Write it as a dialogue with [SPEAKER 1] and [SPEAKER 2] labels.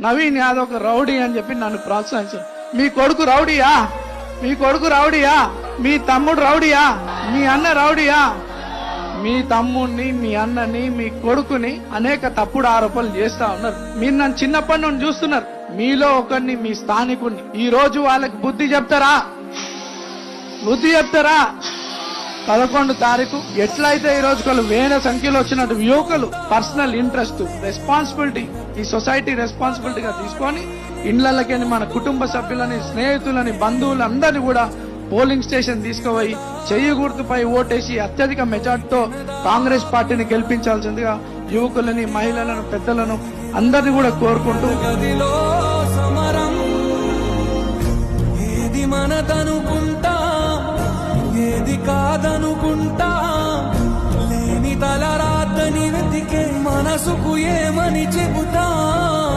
[SPEAKER 1] నవీన్ యాదవ్ ఒక రౌడీ అని చెప్పి నన్ను ప్రోత్సహించారు. మీ కొడుకు రౌడీయా? మీ కొడుకు రౌడీయా? మీ తమ్ముడు రౌడీయా? మీ అన్న రౌడీయా? మీ తమ్ముడిని, మీ అన్నని, మీ కొడుకుని అనేక తప్పుడు ఆరోపణలు చేస్తా ఉన్నారు. మీరు నన్ను చిన్నప్పటి నుండి చూస్తున్నారు. మీలో ఒకరిని, మీ స్థానికుడిని. ఈ రోజు వాళ్ళకి బుద్ధి చెప్తారా? బుద్ధి చెప్తారా? 11 తారీఖు ఎట్లయితే ఈ రోజు వాళ్ళు వేల సంఖ్యలో వచ్చినట్టు యువకులు పర్సనల్ ఇంట్రెస్ట్, రెస్పాన్సిబిలిటీ, ఈ సొసైటీ రెస్పాన్సిబిలిటీగా తీసుకొని ఇండ్లకి మన కుటుంబ సభ్యులని, స్నేహితులని, బంధువులందరినీ కూడా పోలింగ్ స్టేషన్ తీసుకుపోయి చెయ్యి గుర్తుపై ఓటేసి అత్యధిక మెజార్టీతో కాంగ్రెస్ పార్టీని గెలిపించాల్సిందిగా యువకులని, మహిళలను, పెద్దలను అందరినీ కూడా కోరుకుంటూ,
[SPEAKER 2] ఏది మనదనుకుంటా ఏది కాదనుకుంటా, లేని తలరాతని వెతికే మనసుకు ఏమని చెబుతా.